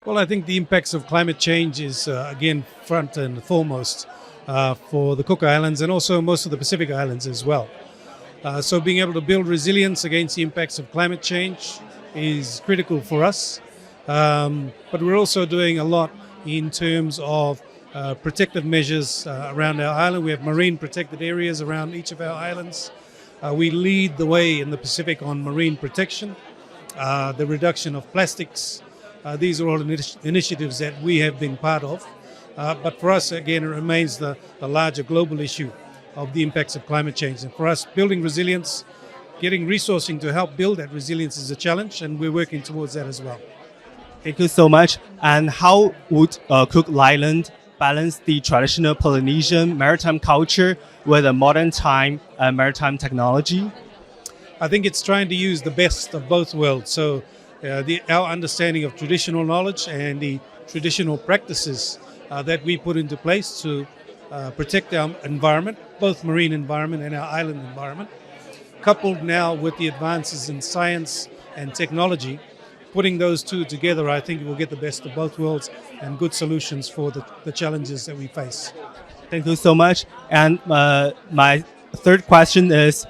Well, I think the impacts of climate change is, again, front and foremost for the Cook Islands and also most of the Pacific Islands as well. So being able to build resilience against the impacts of climate change is critical for us. But we're also doing a lot in terms of protective measures around our island. We have marine protected areas around each of our islands. We lead the way in the Pacific on marine protection, the reduction of plastics. These are all initiatives that we have been part of. But for us, again, it remains the larger global issue of the impacts of climate change. And for us, building resilience, getting resourcing to help build that resilience is a challenge, and we're working towards that as well. Thank you so much. And how would Cook Island balance the traditional Polynesian maritime culture with a modern time maritime technology? I think it's trying to use the best of both worlds. So our understanding of traditional knowledge and the traditional practices that we put into place to protect our environment, both marine environment and our island environment, coupled now with the advances in science and technology. Putting those two together, I think we'll get the best of both worlds and good solutions for the challenges that we face. Thank you so much. And my third question is,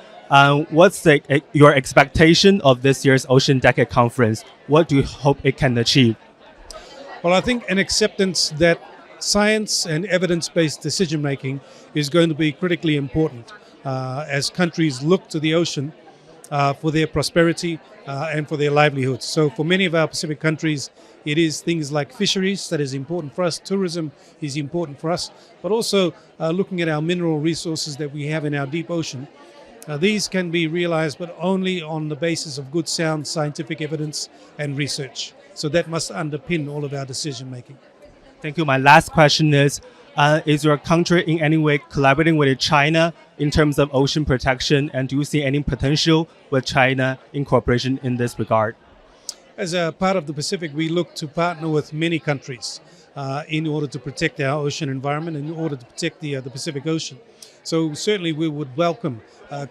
what's your expectation of this year's Ocean Decade Conference? What do you hope it can achieve? Well, I think an acceptance that science and evidence-based decision-making is going to be critically important as countries look to the ocean for their prosperity and for their livelihoods. So for many of our Pacific countries, it is things like fisheries that is important for us. Tourism is important for us, but also looking at our mineral resources that we have in our deep ocean. These can be realized, but only on the basis of good, sound scientific evidence and research. So that must underpin all of our decision making. Thank you. My last question is your country in any way collaborating with China in terms of ocean protection? And do you see any potential with China in cooperation in this regard? As a part of the Pacific, we look to partner with many countries in order to protect our ocean environment, in order to protect the Pacific Ocean. So certainly we would welcome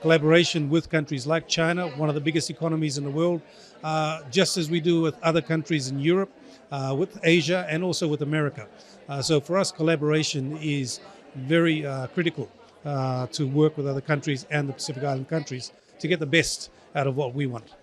collaboration with countries like China, one of the biggest economies in the world, just as we do with other countries in Europe, with Asia, and also with America. So for us, collaboration is very critical to work with other countries and the Pacific Island countries to get the best out of what we want.